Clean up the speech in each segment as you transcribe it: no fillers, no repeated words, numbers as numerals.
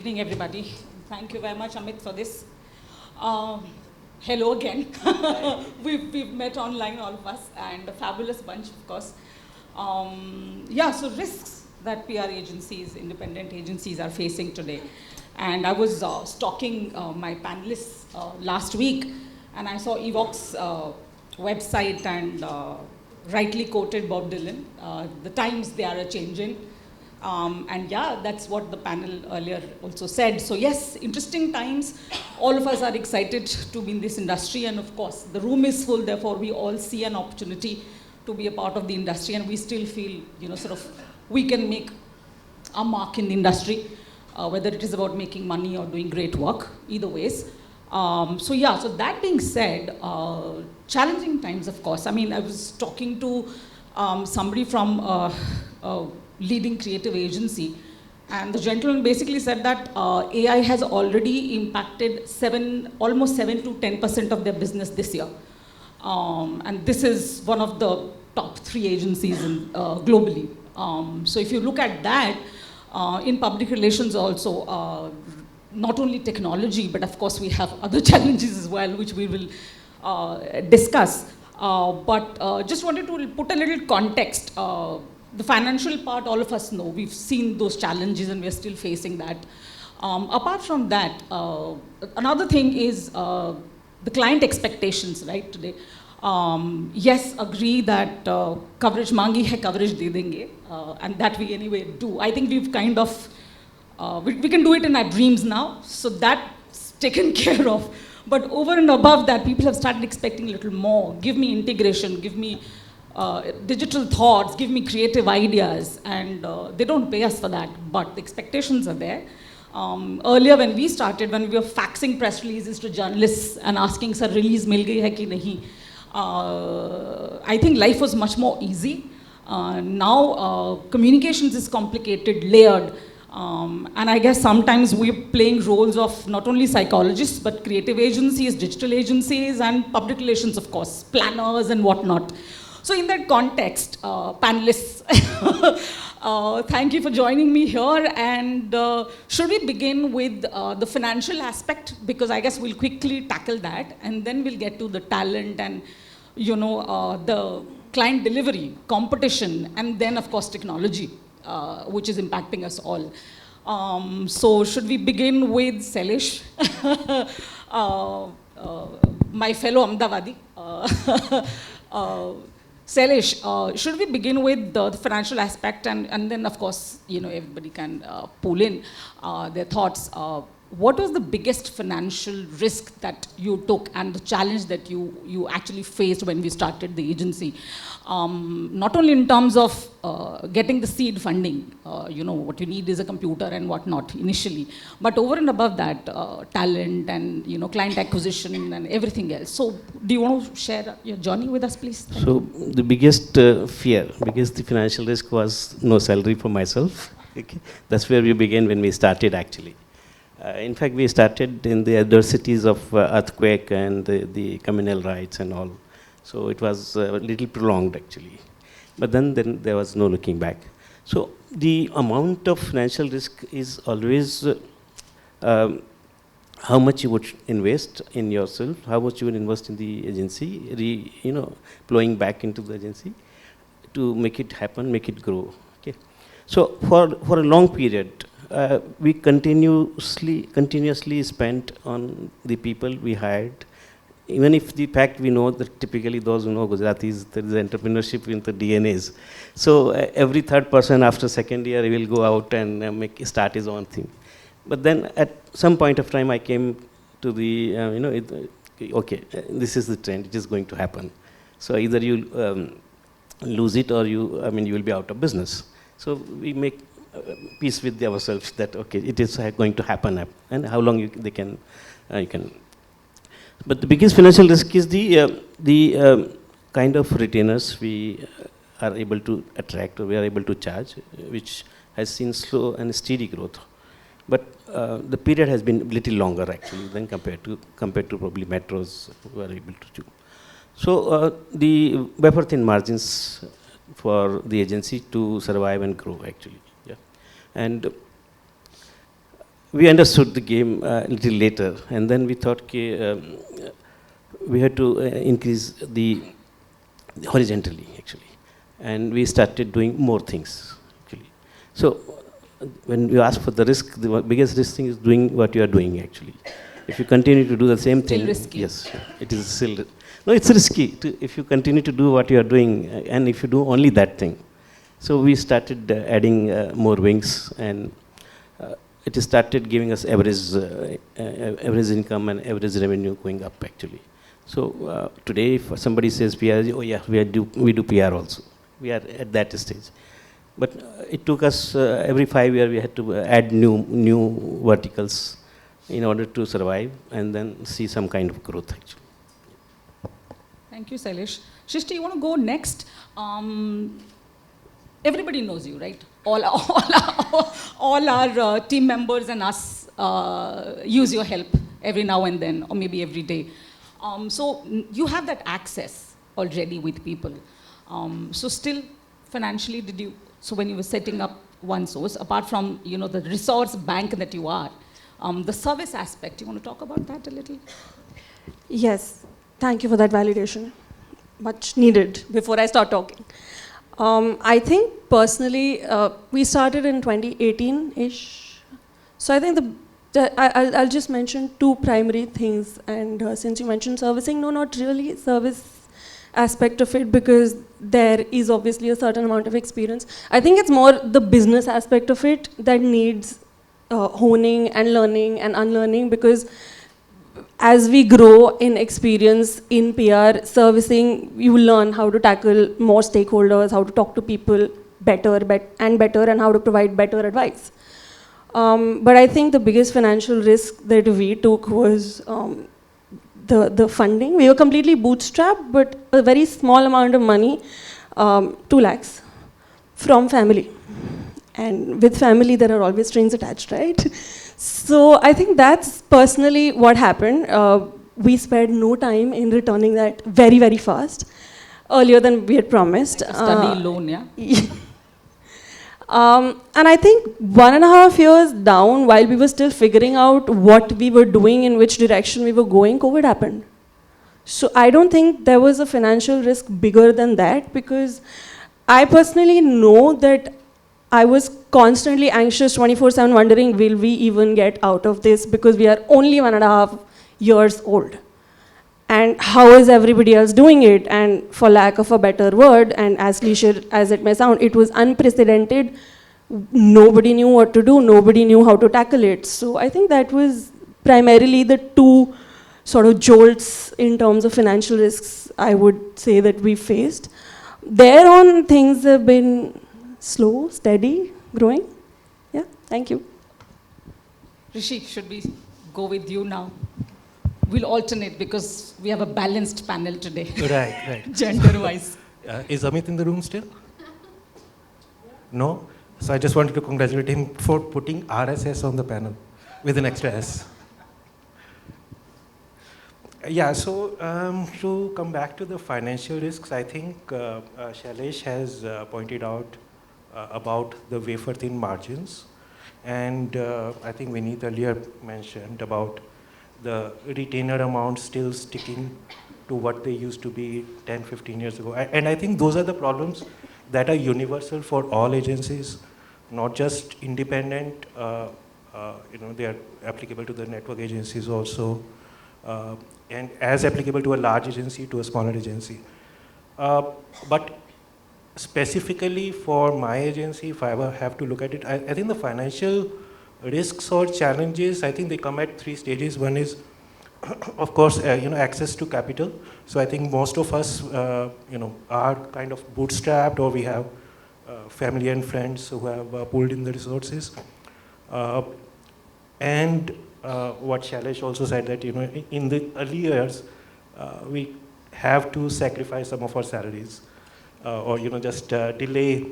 evening, everybody. Thank you very much, Amit, for this. Hello again. we've met online, all of us, and a fabulous bunch, of course. So risks that PR agencies, independent agencies are facing today. And I was stalking my panelists last week, and I saw Evoc's website and rightly quoted Bob Dylan. The times they are a-changing. That's what the panel earlier also said. So yes, interesting times. All of us are excited to be in this industry, and of course, the room is full, therefore we all see an opportunity to be a part of the industry, and we still feel, we can make a mark in the industry, whether it is about making money or doing great work, either ways. So that being said, challenging times, of course. I mean, I was talking to somebody from leading creative agency, and the gentleman basically said that AI has already impacted almost 7 to 10% of their business this year. And this is one of the top 3 agencies globally. So if you look at that, in public relations also, not only technology, but of course we have other challenges as well, which we will discuss. But just wanted to put a little context. The financial part, all of us know. We've seen those challenges and we're still facing that. Apart from that, another thing is the client expectations, right, today. Yes, agree that coverage mangi hai, coverage de denge, and that we anyway do. I think we've kind of, we can do it in our dreams now, so that's taken care of. But over and above that, people have started expecting a little more. Give me integration, give me digital thoughts, give me creative ideas, and they don't pay us for that, but the expectations are there. Earlier when we started, when we were faxing press releases to journalists and asking, sir, release mil gayi hai ki nahi, I think life was much more easy. Now communications is complicated, layered, and I guess sometimes we're playing roles of not only psychologists, but creative agencies, digital agencies, and public relations, of course, planners and whatnot. So in that context, panelists, thank you for joining me here. And should we begin with the financial aspect? Because I guess we'll quickly tackle that, and then we'll get to the talent and, the client delivery, competition, and then, of course, technology, which is impacting us all. So should we begin with Shailesh, my fellow Ahmedabadi? Shailesh, should we begin with the financial aspect, and then, of course, everybody can pull in their thoughts. What was the biggest financial risk that you took and the challenge that you actually faced when we started the agency? Not only in terms of getting the seed funding, what you need is a computer and whatnot initially, but over and above that, talent and client acquisition and everything else. So do you want to share your journey with us, please? So the biggest fear, the financial risk was no salary for myself. Okay. That's where we began when we started actually. In fact, we started in the adversities of earthquake and the communal rights and all. So it was a little prolonged actually. But then there was no looking back. So the amount of financial risk is always how much you would invest in yourself, how much you would invest in the agency, flowing back into the agency to make it happen, make it grow. Okay. So for a long period, we continuously spent on the people we hired, even if the fact we know that typically those who know Gujaratis, there is entrepreneurship in the DNAs. So every third person after second year will go out and start his own thing. But then at some point of time I came to the, okay, this is the trend, it is going to happen. So either you lose it or you will be out of business. So we make peace with ourselves that, okay, it is going to happen, and how long you can. But the biggest financial risk is the kind of retainers we are able to attract or we are able to charge, which has seen slow and steady growth. But the period has been a little longer actually than compared to probably metros who are able to do. So the wafer thin margins for the agency to survive and grow actually. Yeah. And we understood the game a little later, and then we thought, okay, we had to increase the horizontally, actually. And we started doing more things, actually. So when you ask for the risk, the biggest risk thing is doing what you are doing, actually. If you continue to do the same thing, risky. yes, it is still, no, it's risky if you continue to do what you are doing, and if you do only that thing. So we started adding more wings, and it started giving us average income and average revenue going up, actually. So today, if somebody says PR, oh yeah, we do PR also. We are at that stage. But it took us every 5 years we had to add new verticals in order to survive and then see some kind of growth, actually. Thank you, Shailesh. Srishty, you want to go next? Everybody knows you, right? All our team members and us use your help every now and then, or maybe every day. So you have that access already with people. So still, financially, so when you were setting up OneSource, apart from the resource bank that you are, the service aspect, you want to talk about that a little? Yes, thank you for that validation. Much needed before I start talking. I think personally, we started in 2018-ish. So I think I'll just mention two primary things. And since you mentioned servicing, no, not really service aspect of it, because there is obviously a certain amount of experience. I think it's more the business aspect of it that needs honing and learning and unlearning, because as we grow in experience in PR servicing, you learn how to tackle more stakeholders, how to talk to people better, and how to provide better advice. But I think the biggest financial risk that we took was the funding. We were completely bootstrapped, but a very small amount of money, 2 lakhs, from family. And with family, there are always strings attached, right? So I think that's personally what happened. We spared no time in returning that very, very fast, earlier than we had promised. Like a study loan, yeah? And I think 1.5 years down, while we were still figuring out what we were doing, in which direction we were going, COVID happened. So I don't think there was a financial risk bigger than that, because I personally know that I was constantly anxious 24/7, wondering, will we even get out of this, because we are only 1.5 years old. And how is everybody else doing it? And for lack of a better word, and as cliche as it may sound, it was unprecedented. Nobody knew what to do. Nobody knew how to tackle it. So I think that was primarily the two sort of jolts in terms of financial risks I would say that we faced. Thereon, things have been slow, steady, growing. Yeah, thank you. Rishi, should we go with you now? We'll alternate because we have a balanced panel today. Right. Gender-wise. Is Amit in the room still? No? So I just wanted to congratulate him for putting RSS on the panel with an extra S. Yeah, so to come back to the financial risks, I think Shailesh has pointed out about the wafer-thin margins. And I think Vineet earlier mentioned about the retainer amount still sticking to what they used to be 10, 15 years ago. And I think those are the problems that are universal for all agencies, not just independent. They are applicable to the network agencies also, and as applicable to a large agency, to a smaller agency. But specifically for my agency, if I ever have to look at it, I think the financial risks or challenges, I think they come at 3 stages. One is, of course, access to capital. So I think most of us, are kind of bootstrapped, or we have family and friends who have pulled in the resources. And what Shailesh also said, that in the early years, we have to sacrifice some of our salaries, or just delay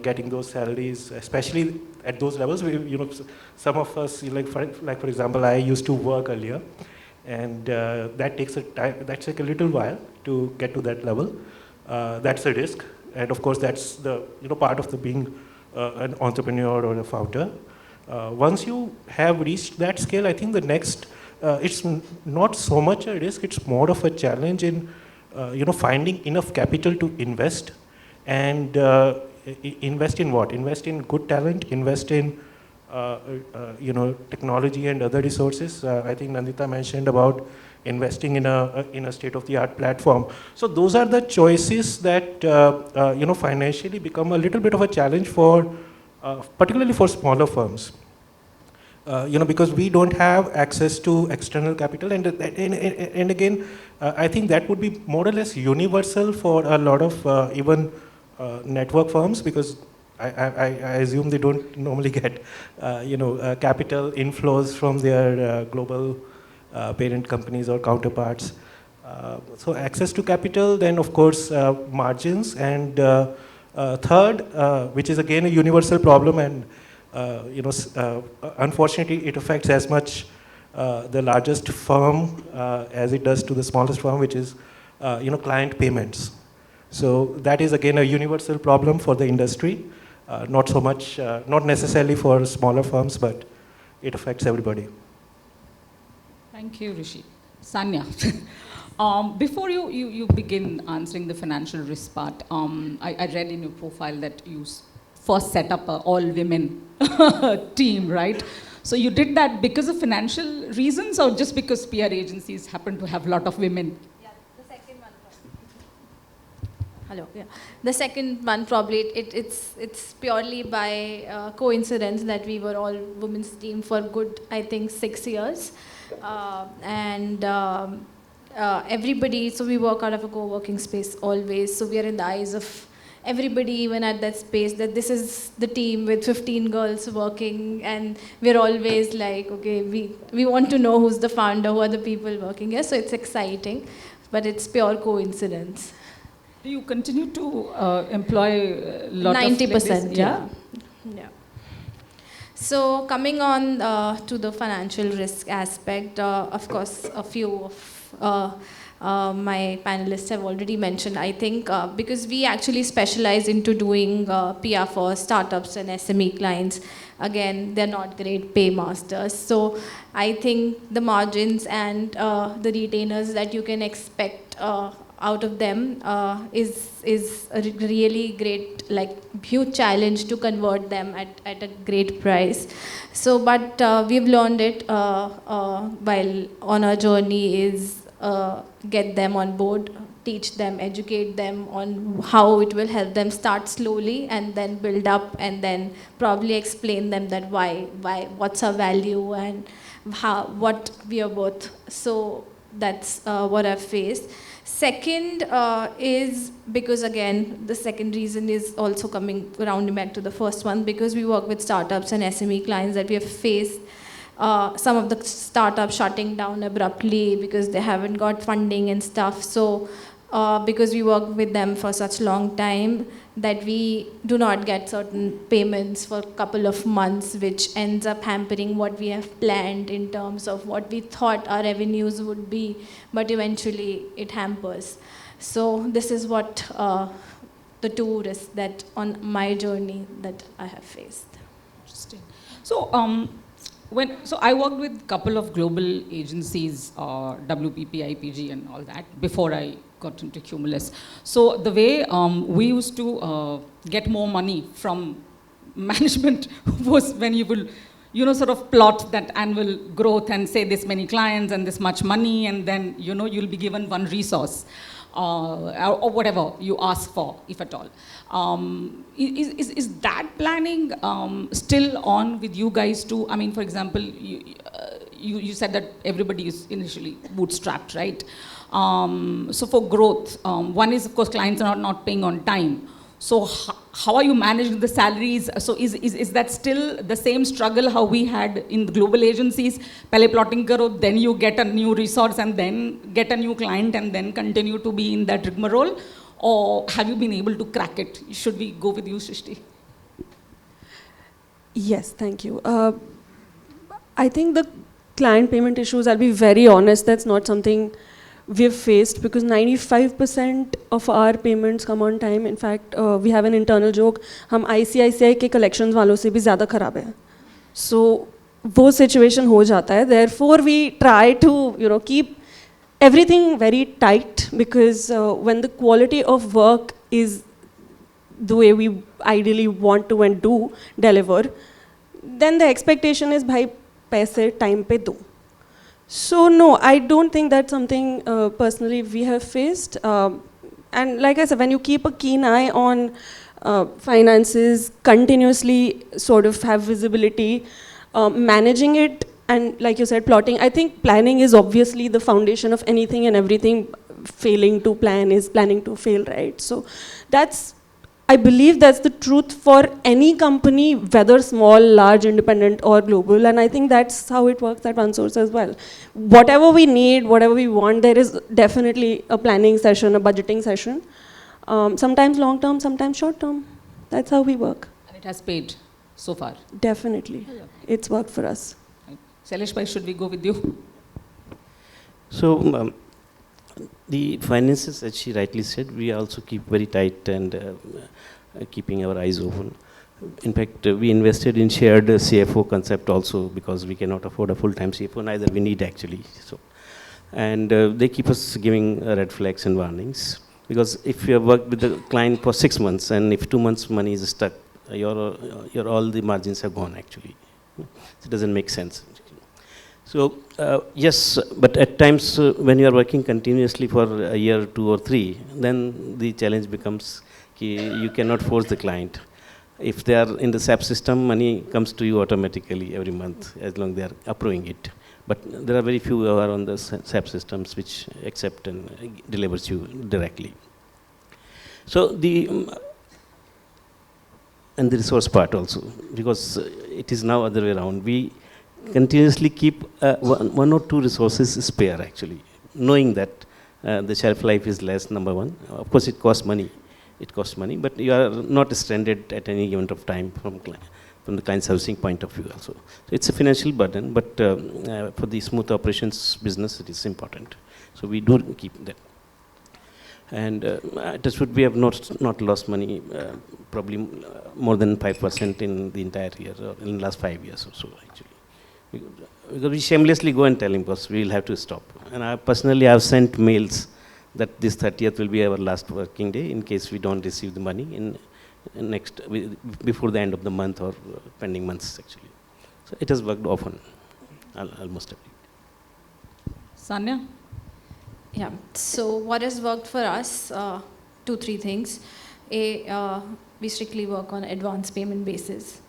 getting those salaries, especially at those levels. Some of us, like for example, I used to work earlier, and that takes a little while to get to that level. That's a risk, and of course that's the part of the being an entrepreneur or a founder. Once you have reached that scale, I think the next, it's not so much a risk, it's more of a challenge in finding enough capital to invest. And invest in what? Invest in good talent, invest in technology and other resources. I think Nandita mentioned about investing in a state-of-the-art platform. So those are the choices that financially become a little bit of a challenge for, particularly for smaller firms. Because we don't have access to external capital, and again, I think that would be more or less universal for a lot of even network firms, because I assume they don't normally get capital inflows from their global parent companies or counterparts. So access to capital, then of course margins, and third, which is again a universal problem, and unfortunately it affects as much the largest firm as it does to the smallest firm, which is client payments. So that is again a universal problem for the industry, not so much, not necessarily for smaller firms, but it affects everybody. Thank you, Rishi. Sanya, before you begin answering the financial risk part, I read in your profile that you first set up an all-women team, right? So you did that because of financial reasons, or just because PR agencies happen to have a lot of women? Yeah, the second one. Hello. Yeah, the second one probably it's purely by coincidence that we were all women's team for good, I think, 6 years, everybody. So we work out of a co-working space always. So we are in the eyes of everybody, even at that space, that this is the team with 15 girls working, and we're always like, okay, we want to know who's the founder, who are the people working here. So it's exciting, but it's pure coincidence. Do you continue to employ a lot 90%, of ladies? yeah. So coming on to the financial risk aspect, of course, a few of my panelists have already mentioned, I think, because we actually specialize into doing PR for startups and SME clients. Again, they're not great paymasters. So I think the margins and the retainers that you can expect out of them is a really great, like, huge challenge to convert them at a great price. So, but we've learned it while on our journey is get them on board, teach them, educate them on how it will help them start slowly and then build up, and then probably explain them that why, what's our value and what we are worth. So that's what I've faced. Second is because, again, the second reason is also coming rounding back to the first one, because we work with startups and SME clients that we have faced some of the startups shutting down abruptly because they haven't got funding and stuff. So because we work with them for such long time that we do not get certain payments for a couple of months, which ends up hampering what we have planned in terms of what we thought our revenues would be, but eventually it hampers. So this is what the two risks that on my journey that I have faced. Interesting. So so I worked with a couple of global agencies, WPP, IPG and all that, before I got into Cumulus. So the way we used to get more money from management was when you will, sort of plot that annual growth and say this many clients and this much money, and then, you'll be given one resource. Or whatever you ask for, if at all. Is that planning still on with you guys too? I mean, for example, you said that everybody is initially bootstrapped, right? So for growth, one is, of course, clients are not paying on time. So how are you managing the salaries? So is that still the same struggle how we had in the global agencies? Pehle plotting karo, then you get a new resource and then get a new client and then continue to be in that rigmarole? Or have you been able to crack it? Should we go with you, Srishty? Yes, thank you. I think the client payment issues, I'll be very honest, that's not something we've faced, because 95% of our payments come on time. In fact, we have an internal joke, हम ICICI के collections वालों से भी ज़्यादा खराब हैं. So वो situation हो जाता है. Therefore we try to keep everything very tight, because when the quality of work is the way we ideally want to and do deliver, then the expectation is bhai paise time pe do. So no, I don't think that's something personally we have faced. And like I said, when you keep a keen eye on finances, continuously sort of have visibility, managing it, and like you said, plotting. I think planning is obviously the foundation of anything and everything. Failing to plan is planning to fail, right? So I believe that's the truth for any company, whether small, large, independent, or global. And I think that's how it works at OneSource as well. Whatever we need, whatever we want, there is definitely a planning session, a budgeting session. Sometimes long term, sometimes short term. That's how we work. And it has paid so far. Definitely. It's worked for us. Shailesh bhai, should we go with you? So the finances, as she rightly said, we also keep very tight and keeping our eyes open. In fact, we invested in shared CFO concept also, because we cannot afford a full-time CFO, neither we need actually. So, and they keep us giving red flags and warnings, because if you have worked with the client for 6 months and if 2 months money is stuck, your all the margins have gone actually. It doesn't make sense. So yes, but at times when you are working continuously for a year, 2 or 3, then the challenge becomes you cannot force the client. If they are in the SAP system, money comes to you automatically every month, as long as they are approving it. But there are very few who are on the SAP systems which accept and delivers you directly. So and the resource part also, because it is now other way around. We continuously keep one or two resources spare actually, knowing that the shelf life is less, number one. Of course, it costs money. It costs money, but you are not stranded at any given of time from the client servicing point of view also. So it's a financial burden, but for the smooth operations business, it is important. So we do keep that. And we have not lost money, probably more than 5% in the entire year, or in the last 5 years or so actually. Because we shamelessly go and tell him, because we will have to stop. And I personally have sent mails that this 30th will be our last working day in case we don't receive the money in before the end of the month or pending months actually. So it has worked often, almost every day. Sanya? Yeah, so what has worked for us, 2-3 things. We strictly work on advance payment basis.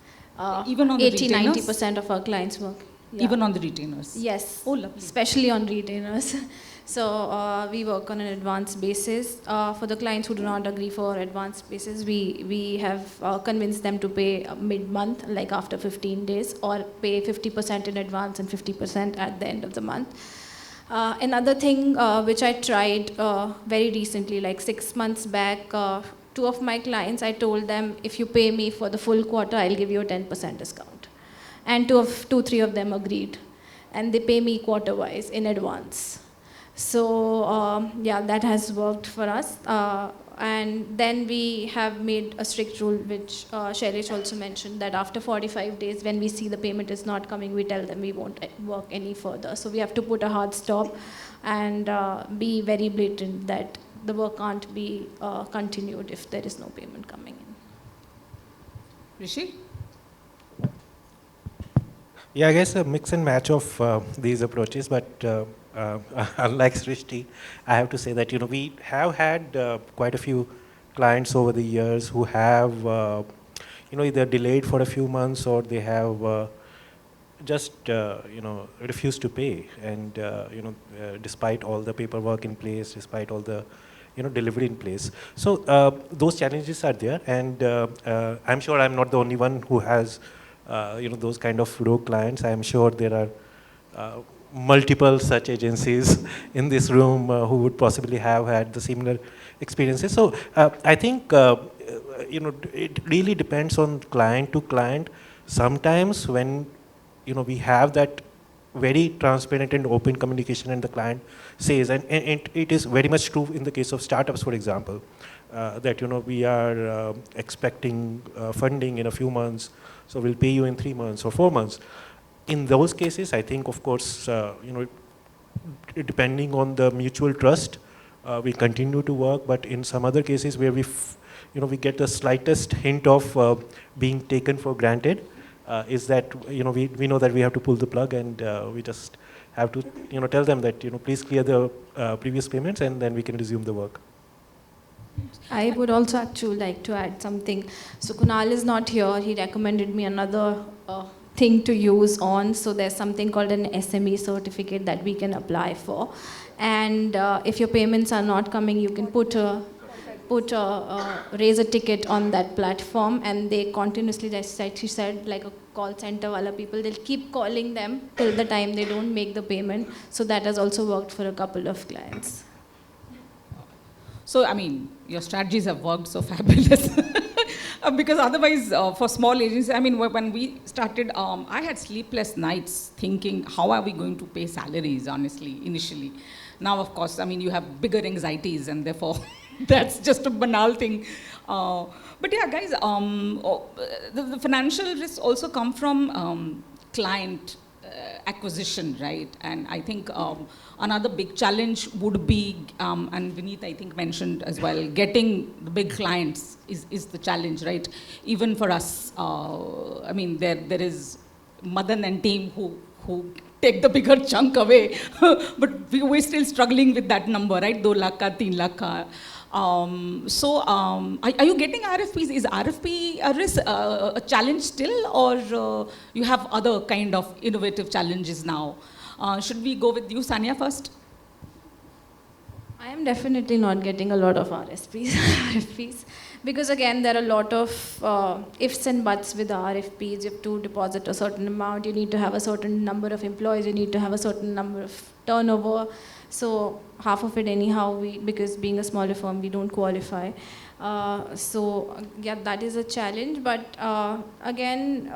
Even on the 80-90% of our clients work. Yeah. Even on the retainers? Yes, oh, lovely. Especially on retainers. So we work on an advance basis. For the clients who do not agree for advance basis, we have convinced them to pay mid-month, like after 15 days, or pay 50% in advance and 50% at the end of the month. Another thing which I tried very recently, like 6 months back, 2 of my clients, I told them, if you pay me for the full quarter, I'll give you a 10% discount. And 2-3 of them agreed. And they pay me quarter-wise in advance. So yeah, that has worked for us. And then we have made a strict rule, which Shailesh also mentioned, that after 45 days, when we see the payment is not coming, we tell them we won't work any further. So we have to put a hard stop and be very blatant that the work can't be continued if there is no payment coming in. Rishi? Yeah, I guess a mix and match of these approaches, but unlike Srishty, I have to say that we have had quite a few clients over the years who have either delayed for a few months, or they have just refused to pay, and despite all the paperwork in place, despite all the delivery in place. So those challenges are there, and I'm sure I'm not the only one who has those kind of rogue clients. I'm sure there are multiple such agencies in this room who would possibly have had the similar experiences. So I think it really depends on client to client. Sometimes when we have that very transparent and open communication, and the client says, and it is very much true in the case of startups, for example. that we are expecting funding in a few months, so we'll pay you in 3 months or 4 months. In those cases, I think, of course, depending on the mutual trust, we continue to work. But in some other cases where we get the slightest hint of being taken for granted, is that we know that we have to pull the plug, and we just have to tell them that please clear the previous payments, and then we can resume the work. I would also actually like to add something. So Kunal is not here. He recommended me another thing to use on. So there's something called an SME certificate that we can apply for. And if your payments are not coming, you can raise a ticket on that platform, and they continuously, like she said, like a call center wala people, they'll keep calling them till the time they don't make the payment. So that has also worked for a couple of clients. So, I mean, your strategies have worked so fabulous. Because otherwise, for small agencies, I mean, when we started, I had sleepless nights thinking, how are we going to pay salaries, honestly, initially. Now, of course, I mean, you have bigger anxieties, and therefore, that's just a banal thing. But yeah, guys, the financial risks also come from client acquisition, right? And I think another big challenge would be, and Vineet I think mentioned as well, getting the big clients is the challenge, right? Even for us, I mean, there is Madan and team who take the bigger chunk away, but we're still struggling with that number, right? 2 lakh ka, 3 lakh ka. So are you getting RFPs? Is RFP a challenge still, or you have other kind of innovative challenges now? Should we go with you, Sanya, first? I am definitely not getting a lot of RFPs, because again, there are a lot of ifs and buts with the RFPs. You have to deposit a certain amount, you need to have a certain number of employees, you need to have a certain number of turnover. So half of it anyhow, because being a smaller firm, we don't qualify. So yeah, that is a challenge. But again,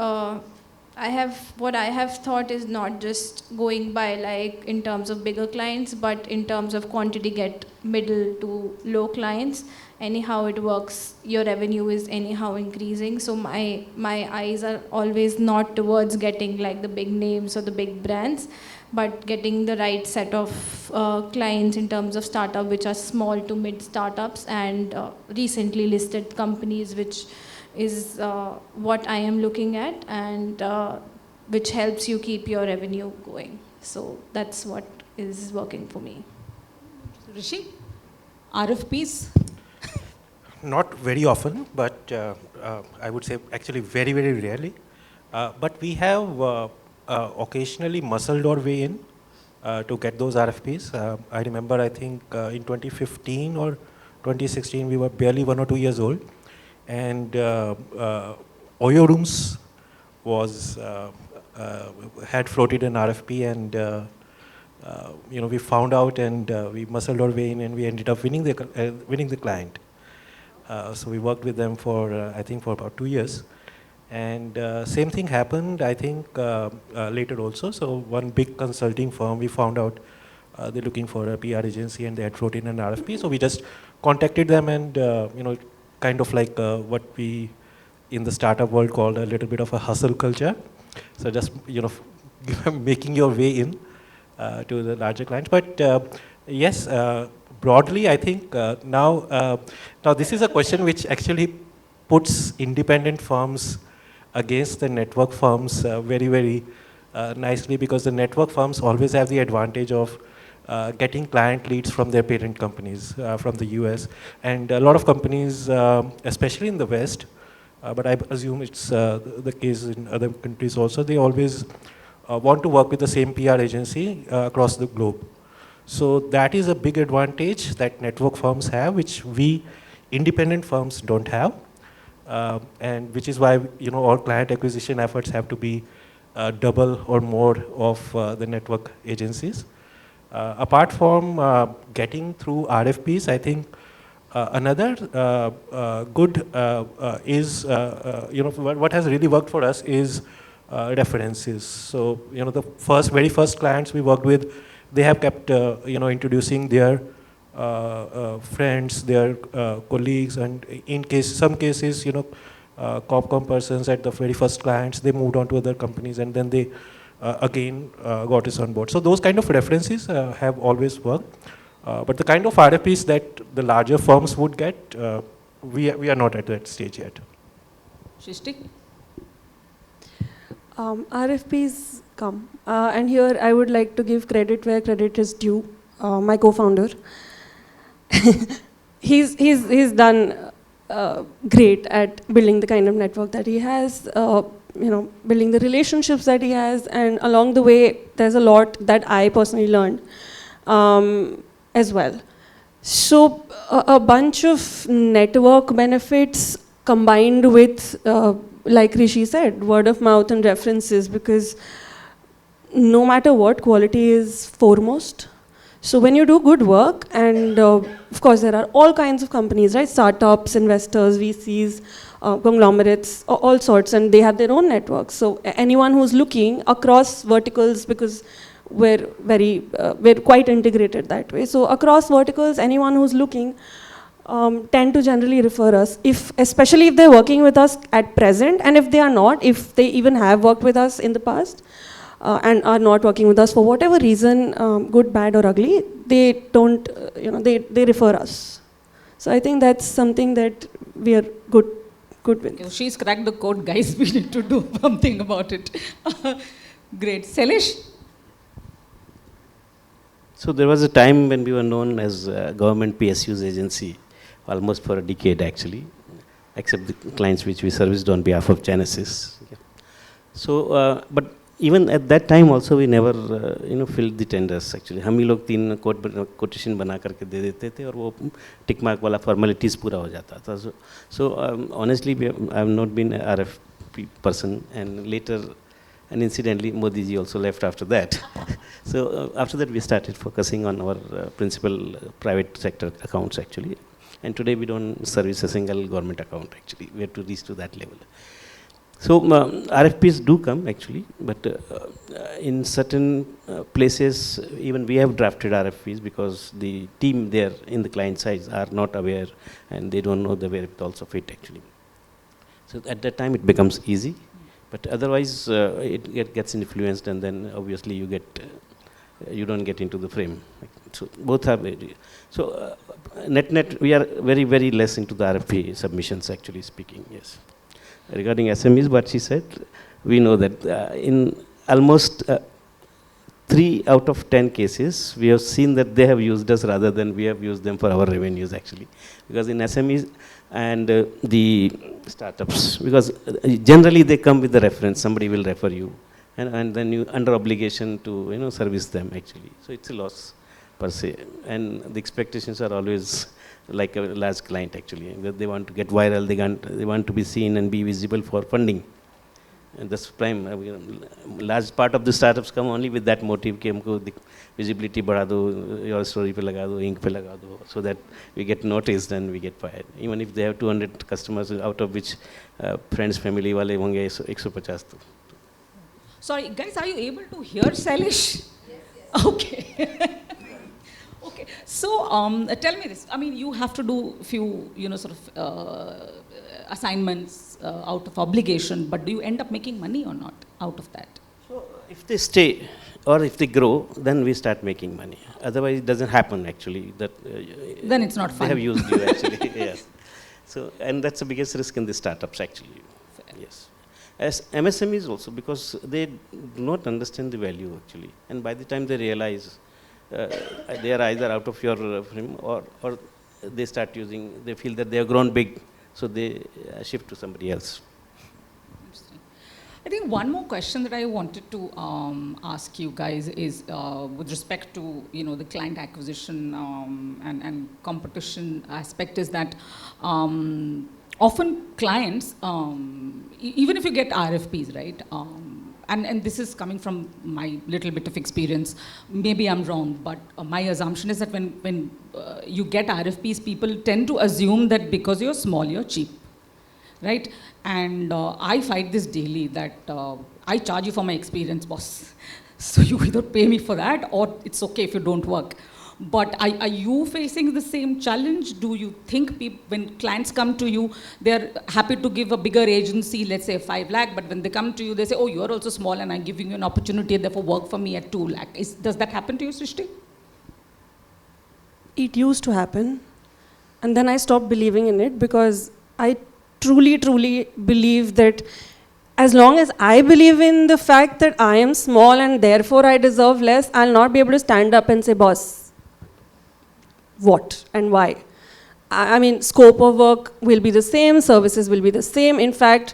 what I have thought is not just going by like in terms of bigger clients, but in terms of quantity, get middle to low clients. Anyhow it works, your revenue is anyhow increasing. So my eyes are always not towards getting like the big names or the big brands, but getting the right set of clients in terms of startup, which are small to mid startups and recently listed companies, which is what I am looking at, and which helps you keep your revenue going. So that's what is working for me. Rishi, RFPs? Not very often, but I would say actually very, very rarely. But we have occasionally muscled our way in to get those RFPs. I remember, I think in 2015 or 2016, we were barely 1 or 2 years old. And Oyo Rooms had floated an RFP, and we found out, and we muscled our way in, and we ended up winning the client. So we worked with them for I think for about 2 years, and same thing happened I think later also. So one big consulting firm, we found out they're looking for a PR agency, and they had floated an RFP. So we just contacted them, and kind of like what we in the startup world call a little bit of a hustle culture. So just making your way in to the larger clients. But yes, broadly, I think now this is a question which actually puts independent firms against the network firms very, very nicely, because the network firms always have the advantage of getting client leads from their parent companies from the US. And a lot of companies, especially in the West, but I assume it's the case in other countries also, they always want to work with the same PR agency across the globe. So that is a big advantage that network firms have, which we independent firms don't have. And which is why all client acquisition efforts have to be double or more of the network agencies. Apart from getting through RFPs, I think another good is what has really worked for us is references. So the very first clients we worked with, they have kept introducing their friends, their colleagues, and some cases, Copcom persons at the very first clients, they moved on to other companies, and then they again got us on board. So those kind of references have always worked. But the kind of RFPs that the larger firms would get, we are not at that stage yet. Srishty? RFPs come. And here I would like to give credit where credit is due. My co-founder. he's done great at building the kind of network that he has, building the relationships that he has, and along the way, there's a lot that I personally learned as well. So a bunch of network benefits combined with, like Rishi said, word of mouth and references, because no matter what, quality is foremost. So when you do good work, and of course there are all kinds of companies, right? Startups, investors, VCs, conglomerates, all sorts, and they have their own networks. So anyone who's looking across verticals, because we're quite integrated that way. So across verticals, anyone who's looking tend to generally refer us, especially if they're working with us at present, and if they are not, if they even have worked with us in the past, and are not working with us for whatever reason, good, bad, or ugly, they don't, they refer us. So I think that's something that we are good with. Okay, she's cracked the code, guys. We need to do something about it. Great. Shailesh? So there was a time when we were known as government PSU's agency, almost for a decade actually, except the clients which we serviced on behalf of Genesis. Yeah. So, but even at that time also we never filled the tenders actually. हम ही लोग 3 quotation बना करके दे देते थे और वो tick mark वाला formalities पूरा हो जाता था. So honestly I have not been an RFP person, and later, and incidentally Modi ji also left after that. So after that we started focusing on our principal private sector accounts actually, and today we don't service a single government account actually. We have to reach to that level. So RFPs do come actually, but in certain places even we have drafted RFPs because the team there in the client side are not aware and they don't know the wherewithals of it actually. So at that time it becomes easy, but otherwise it gets influenced, and then obviously you don't get into the frame. So both are very, so net we are very, very less into the RFP submissions actually speaking, yes. Regarding SMEs, what she said, we know that in almost 3 out of 10 cases, we have seen that they have used us rather than we have used them for our revenues actually. Because in SMEs and the startups, because generally they come with the reference, somebody will refer you, and then you under obligation to service them actually. So it's a loss per se, and the expectations are always like a large client actually. They want to get viral, they want to be seen and be visible for funding. And that's prime. Large part of the startups come only with that motive कि हमको visibility बढ़ा दो, your story पे लगा दो, ink पे लगा दो, so that we get noticed and we get fired. Even if they have 200 customers, out of which friends, family वाले होंगे 150 तो. Sorry, guys, are you able to hear Shailesh? Yes. Okay. Okay. So tell me this. I mean, you have to do few, assignments out of obligation, but do you end up making money or not out of that? So if they stay or if they grow, then we start making money. Otherwise, it doesn't happen actually. That then it's not fun. They have used you actually. Yes. So, and that's the biggest risk in the startups actually. Fair. Yes. As MSMEs also, because they do not understand the value actually, and by the time they realize they are either out of your frame or they start using, they feel that they have grown big, so they shift to somebody else. Interesting. I think one more question that I wanted to ask you guys is with respect to the client acquisition and competition aspect, is that often clients, even if you get RFPs, right? And this is coming from my little bit of experience. Maybe I'm wrong, but my assumption is that when you get RFPs, people tend to assume that because you're small, you're cheap, right? And I fight this daily that I charge you for my experience, boss. So you either pay me for that or it's okay if you don't work. But are you facing the same challenge? Do you think when clients come to you, they're happy to give a bigger agency, let's say 5 lakh, but when they come to you, they say, oh, you're also small and I'm giving you an opportunity, therefore work for me at 2 lakh. Does that happen to you, Srishty? It used to happen. And then I stopped believing in it because I truly, truly believe that as long as I believe in the fact that I am small and therefore I deserve less, I'll not be able to stand up and say, boss, what and why? I mean, scope of work will be the same, services will be the same. In fact,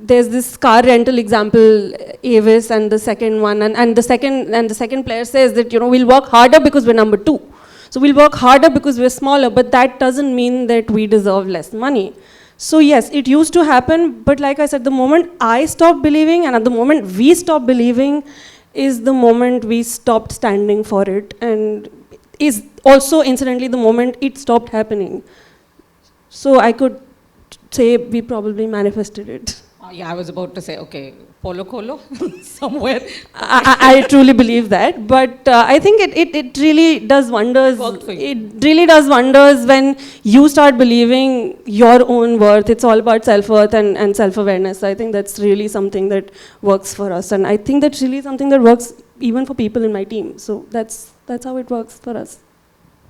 there's this car rental example, Avis, and the second one, and the second player says that, we'll work harder because we're number 2. So we'll work harder because we're smaller, but that doesn't mean that we deserve less money. So yes, it used to happen, but like I said, the moment I stopped believing and at the moment we stopped believing is the moment we stopped standing for it, and is also incidentally the moment it stopped happening. So I could say we probably manifested it. Yeah, I was about to say, okay, Polo Colo, somewhere. I truly believe that, but I think it really does wonders. It really does wonders when you start believing your own worth. It's all about self-worth and self-awareness. I think that's really something that works for us, and I think that's really something that works even for people in my team. So that's how it works for us.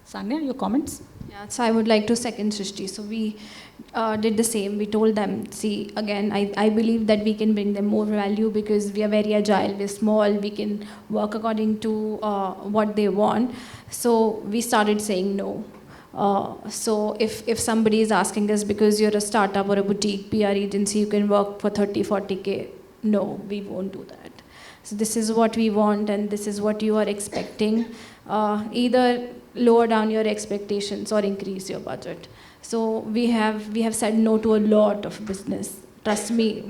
Sanya, your comments? Yeah, so I would like to second Srishti. So we did the same. We told them, see, again, I believe that we can bring them more value because we are very agile, we're small, we can work according to what they want. So we started saying no. So if somebody is asking us because you're a startup or a boutique PR agency, you can work for 30, 40K. No, we won't do that. So this is what we want and this is what you are expecting. Either lower down your expectations or increase your budget. So we have said no to a lot of business. Trust me,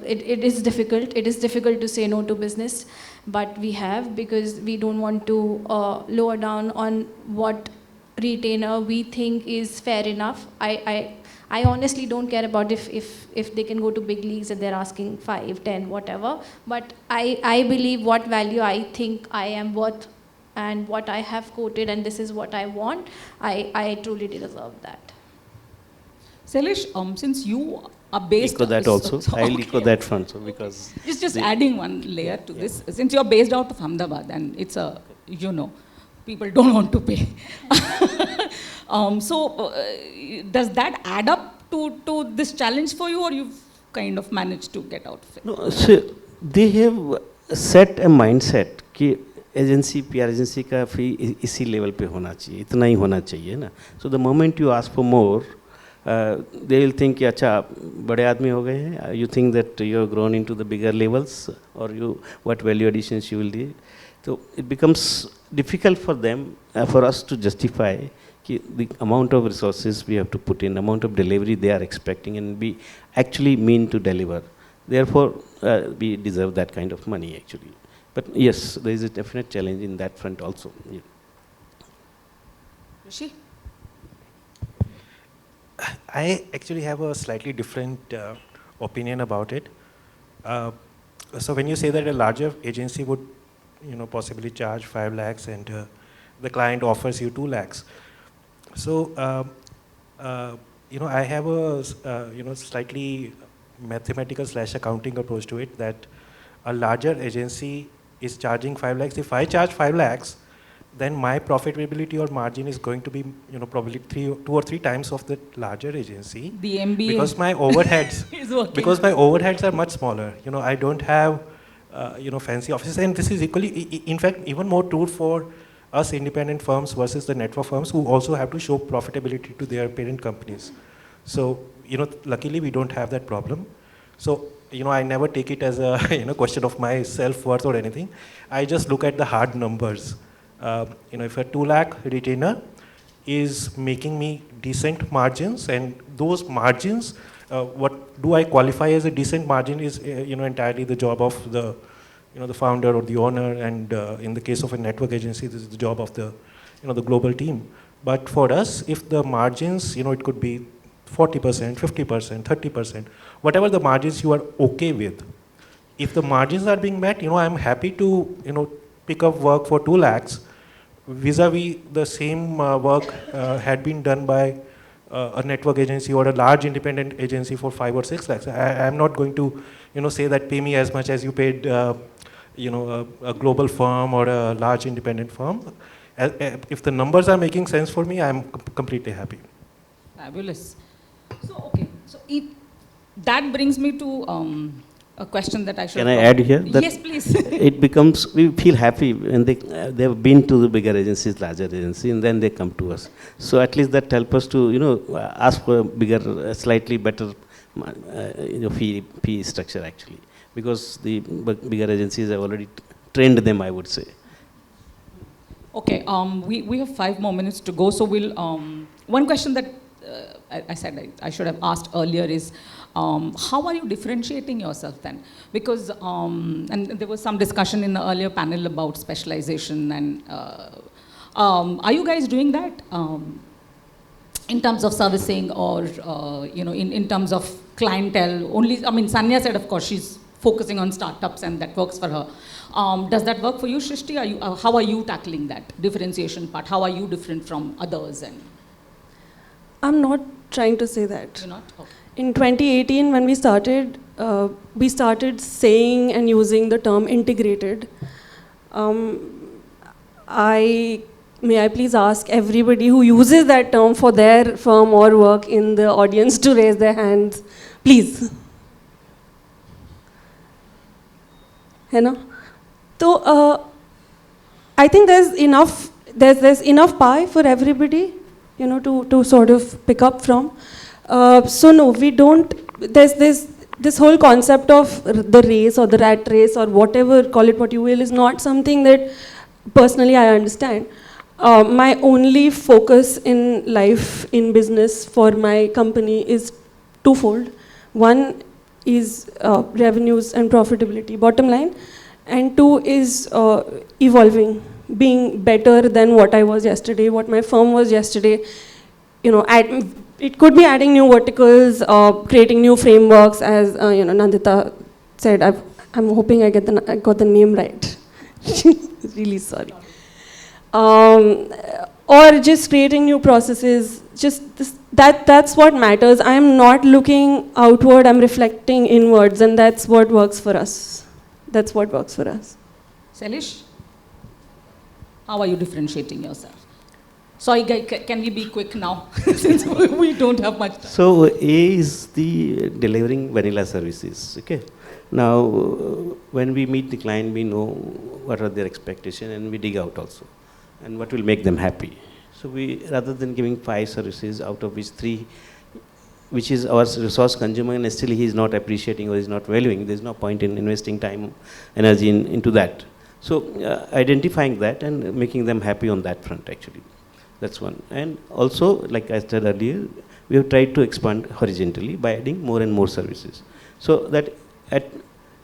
it is difficult. It is difficult to say no to business, but we have, because we don't want to lower down on what retainer we think is fair enough. I honestly don't care about if they can go to big leagues and they're asking 5, 10, whatever. But I believe what value I think I am worth and what I have quoted, and this is what I want, I truly deserve that. Shailesh, since you are based... Echo that also. So, I'll echo that front, so because... Just adding one layer to this. Since you're based out of Ahmedabad and it's a, people don't want to pay. Does that add up to this challenge for you, or you've kind of managed to get out of it? No, so they have set a mindset कि agency PR agency का फी इसी level पे होना चाहिए, इतना ही होना चाहिए ना. So the moment you ask for more, they will think कि अच्छा बड़े आदमी हो गए हैं, you think that you have grown into the bigger levels, or what value additions you will do. So it becomes difficult for them, for us to justify the amount of resources we have to put in, amount of delivery they are expecting, and we actually mean to deliver. Therefore, we deserve that kind of money actually. But yes, there is a definite challenge in that front also. Yeah. Rishi? I actually have a slightly different opinion about it. So when you say that a larger agency would, possibly charge 5 lakhs and the client offers you 2 lakhs. So, I have a, slightly mathematical / accounting approach to it, that a larger agency is charging 5 lakhs. If I charge 5 lakhs, then my profitability or margin is going to be, probably 2 or 3 times of the larger agency. The MBA. Because my overheads are much smaller. I don't have, fancy offices, and this is equally, in fact, even more true for us independent firms versus the network firms who also have to show profitability to their parent companies. So, luckily we don't have that problem. So, I never take it as a question of my self-worth or anything. I just look at the hard numbers. If a 2 lakh retainer is making me decent margins, and those margins, what do I qualify as a decent margin is entirely the job of the the founder or the owner, and in the case of a network agency, this is the job of the the global team. But for us, if the margins, it could be 40%, 50%, 30%, whatever the margins you are okay with. If the margins are being met, I'm happy to pick up work for 2 lakhs, vis-a-vis the same work had been done by a network agency or a large independent agency for 5 or 6 lakhs. I'm not going to, say that pay me as much as you paid, a global firm or a large independent firm. If the numbers are making sense for me, I'm completely happy. Fabulous. So, okay. So, that brings me to a question that I should. Can I add here? That yes, please. it becomes, we feel happy when they've been to the bigger agencies, larger agencies, and then they come to us. So at least that helps us to, ask for a bigger, slightly better, fee structure actually. Because the bigger agencies have already trained them, I would say. Okay, we have 5 more minutes to go. So we'll, one question that I said I should have asked earlier is, how are you differentiating yourself then? Because, and there was some discussion in the earlier panel about specialization, and are you guys doing that in terms of servicing or, in terms of clientele? Only, I mean, Sanya said, of course, she's focusing on startups and that works for her. Does that work for you, Srishty? How are you tackling that differentiation part? How are you different from others? And I'm not trying to say that. you're not? Okay. In 2018, when we started saying and using the term integrated. May I please ask everybody who uses that term for their firm or work in the audience to raise their hands, please. So, I think there's enough pie for everybody, to sort of pick up from. So no, we don't. There's this whole concept of the race or the rat race or whatever, call it what you will, is not something that personally I understand. My only focus in life, in business for my company is twofold. One is revenues and profitability, bottom line. And 2 is evolving, being better than what I was yesterday, what my firm was yesterday. It could be adding new verticals, creating new frameworks, as Nandita said. I'm hoping I got the name right. Really sorry. Or just creating new processes. That's what matters. I'm not looking outward. I'm reflecting inwards, and that's what works for us. That's what works for us. Shailesh, how are you differentiating yourself? Sorry, can we be quick now, since we don't have much time? So A is the delivering vanilla services, okay? Now, when we meet the client, we know what are their expectations, and we dig out also, and what will make them happy. So we, rather than giving 5 services, out of which 3, which is our resource consumer, and still he is not appreciating or is not valuing, there's no point in investing time, energy into that. So identifying that and making them happy on that front, actually. That's one. And also, like I said earlier, we have tried to expand horizontally by adding more and more services. So that at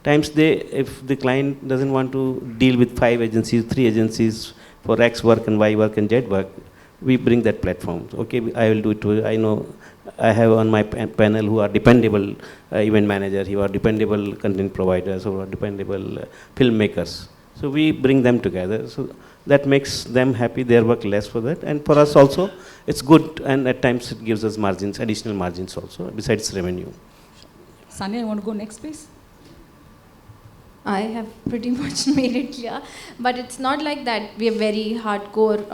times if the client doesn't want to deal with 5 agencies, 3 agencies for X work and Y work and Z work, we bring that platform. Okay, I will do it too. I know I have on my panel who are dependable event managers, who are dependable content providers, who are dependable filmmakers. So we bring them together. So that makes them happy, their work less for that. And for us also, it's good, and at times it gives us margins, additional margins also, besides revenue. Sanya, you want to go next, please? I have pretty much made it clear, but it's not like that we are very hardcore.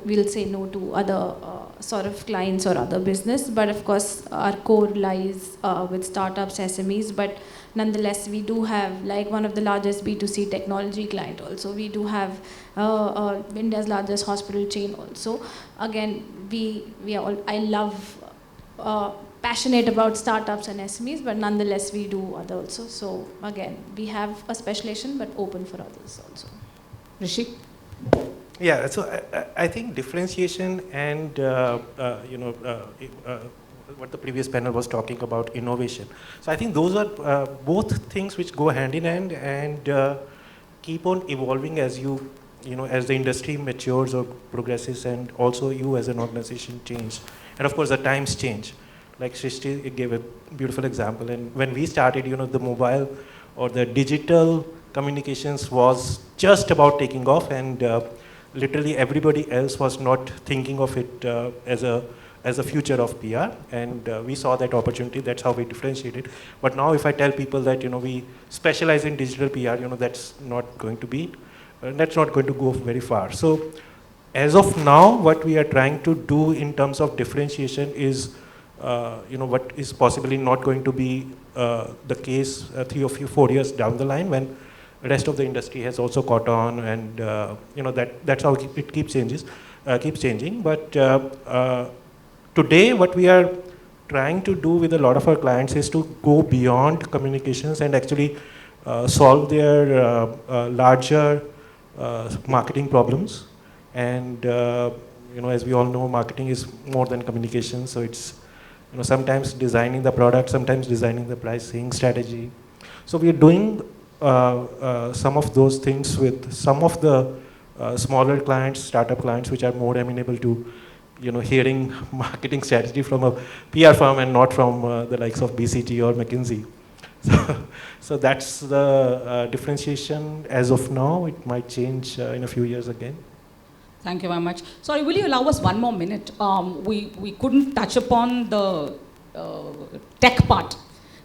We'll say no to other sort of clients or other business, but of course our core lies with startups, SMEs, but nonetheless we do have like one of the largest B2C technology client also. We do have India's largest hospital chain also. Again, I love passionate about startups and SMEs, but nonetheless we do other also. So again, we have a specialization, but open for others also. Rishi? Yeah, so I think differentiation and what the previous panel was talking about, innovation. So I think those are both things which go hand in hand and keep on evolving as as the industry matures or progresses, and also you as an organization change. And of course the times change. Like Srishty gave a beautiful example, and when we started, the mobile or the digital communications was just about taking off, and literally everybody else was not thinking of it as a future of PR, and we saw that opportunity. That's how we differentiated. But now, if I tell people that we specialize in digital PR, that's not going to be, that's not going to go very far. So, as of now, what we are trying to do in terms of differentiation is, what is possibly not going to be the case 3 or 4 years down the line when the rest of the industry has also caught on, and that's how it keeps changing. But today, what we are trying to do with a lot of our clients is to go beyond communications and actually solve their larger marketing problems. And as we all know, marketing is more than communication. So it's sometimes designing the product, sometimes designing the pricing strategy. So we are doing some of those things with some of the smaller clients, startup clients, which are more amenable to hearing marketing strategy from a PR firm and not from the likes of BCG or McKinsey. So that's the differentiation as of now. It might change in a few years again. Thank you very much. Sorry, will you allow us 1 more minute? We couldn't touch upon the tech part,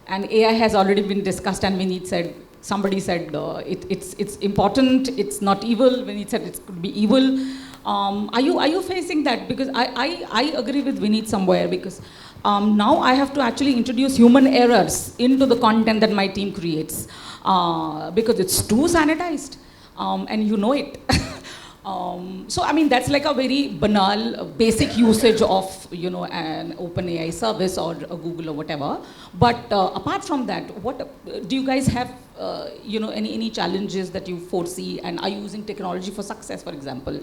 and AI has already been discussed, and Vineet said, somebody said it's important, it's not evil. Vineet said it could be evil. Are you facing that? Because I agree with Vineet somewhere, because now I have to actually introduce human errors into the content that my team creates, because it's too sanitized, and you know it. So I mean, that's like a very banal, basic usage of an OpenAI service or a Google or whatever. But apart from that, what do you guys have? Any challenges that you foresee, and are you using technology for success, for example?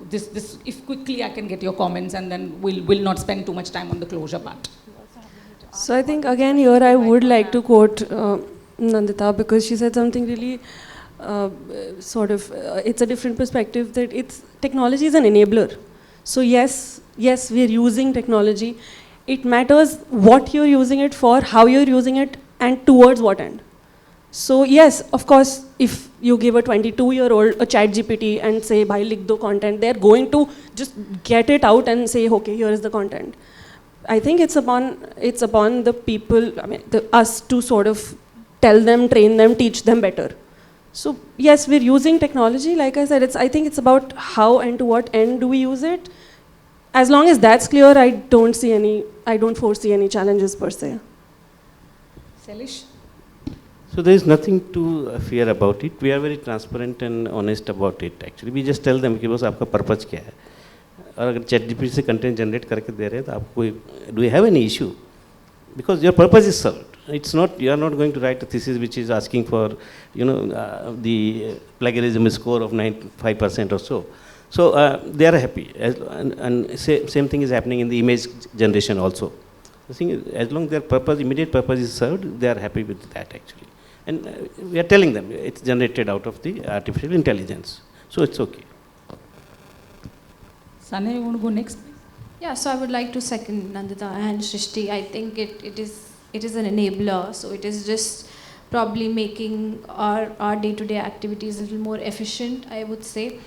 This, if quickly I can get your comments, and then we'll not spend too much time on the closure part. So I think again here I would like to quote Nandita, because she said something really it's a different perspective, that technology is an enabler. So yes, we're using technology. It matters what you're using it for, how you're using it, and towards what end. So yes, of course, if you give a 22-year-old a chat GPT and say, bhai likh do content, they're going to just get it out and say, okay, here is the content. I think it's upon the people, us to sort of tell them, train them, teach them better. So yes, we're using technology. Like I said, I think it's about how and to what end do we use it. As long as that's clear, I don't foresee any challenges per se. Shailesh? So there is nothing to fear about it. We are very transparent and honest about it. Actually, we just tell them कि बस आपका purpose क्या है. और अगर ChatGPT से content generate करके दे रहे हैं तो आपको do you have any issue? Because your purpose is served. It's not, you are not going to write a thesis which is asking for, the plagiarism score of 95% or so. So they are happy. And same thing is happening in the image generation also. The thing is, as long as their purpose, immediate purpose is served, they are happy with that actually. And we are telling them it's generated out of the artificial intelligence. So it's okay. Sanya, you want to go next? Yeah, so I would like to second Nandita and Srishty. I think it is an enabler, so it is just probably making our day-to-day activities a little more efficient, I would say,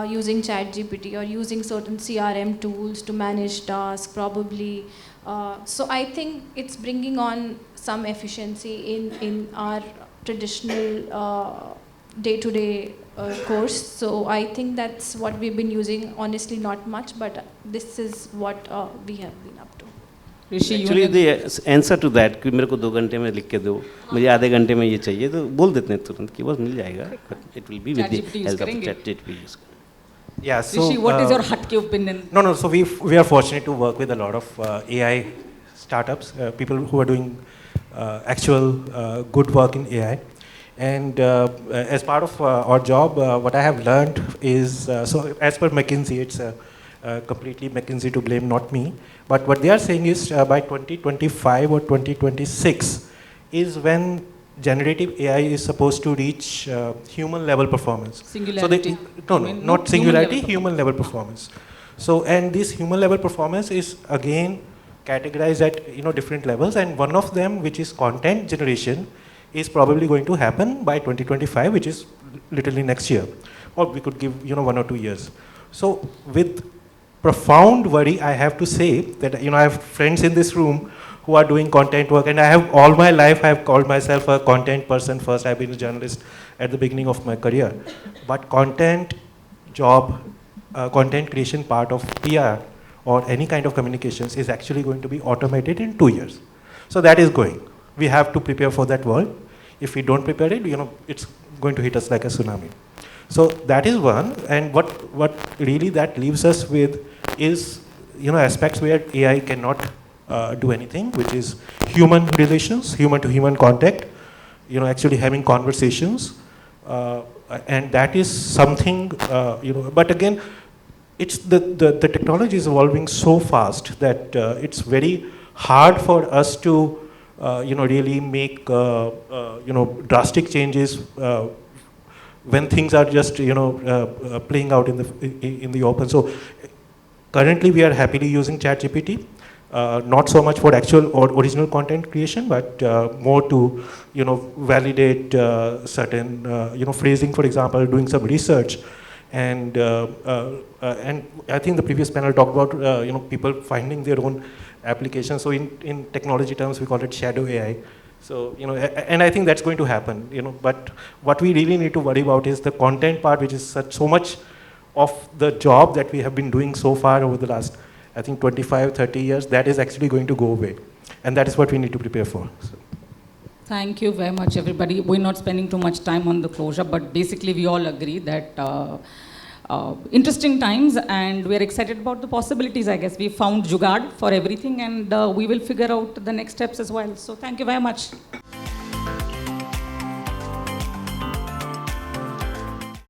using ChatGPT or using certain CRM tools to manage tasks, probably. So I think it's bringing on some efficiency in our traditional day-to-day course. So I think that's what we've been using. Honestly, not much, but this is what we have been up to. Rishi, Actually, the answer to that कि मेरे को 2 घंटे में लिख के दो, मुझे आधे घंटे में ये चाहिए, तो बोल देते हैं तुरंत कि बस मिल जाएगा. But it will be with the help of ChatGPT. Yeah. So Rishi, what is your hatke opinion? No. So we are fortunate to work with a lot of AI startups, people who are doing actual good work in AI. And as part of our job, what I have learned is, so as per McKinsey, it's completely McKinsey to blame, not me. But what they are saying is by 2025 or 2026 is when generative AI is supposed to reach human level performance. Singularity. So not singularity, human level performance. So, and this human level performance is again categorized at different levels, and one of them, which is content generation, is probably going to happen by 2025, which is literally next year. Or we could give 1 or 2 years. So with profound worry, I have to say that I have friends in this room who are doing content work, and I have all my life I have called myself a content person first. I've been a journalist at the beginning of my career, but content job, content creation part of PR or any kind of communications is actually going to be automated in 2 years. So that is going. We have to prepare for that world. If we don't prepare it, it's going to hit us like a tsunami. So that is one, and what really that leaves us with is aspects where AI cannot do anything, which is human relations, human to human contact, actually having conversations, and that is something, but again, it's the technology is evolving so fast that it's very hard for us to really make drastic changes when things are just playing out in the open. So currently we are happily using ChatGPT, not so much for actual or original content creation, but more to validate certain phrasing, for example, doing some research. And I think the previous panel talked about people finding their own applications. So in technology terms, we call it shadow AI. So and I think that's going to happen. But what we really need to worry about is the content part, which is so much of the job that we have been doing so far over the last, I think, 25, 30 years. That is actually going to go away, and that is what we need to prepare for. So. Thank you very much, everybody. We're not spending too much time on the closure, but basically we all agree that interesting times, and we're excited about the possibilities, I guess. We found jugaad for everything, and we will figure out the next steps as well. So thank you very much.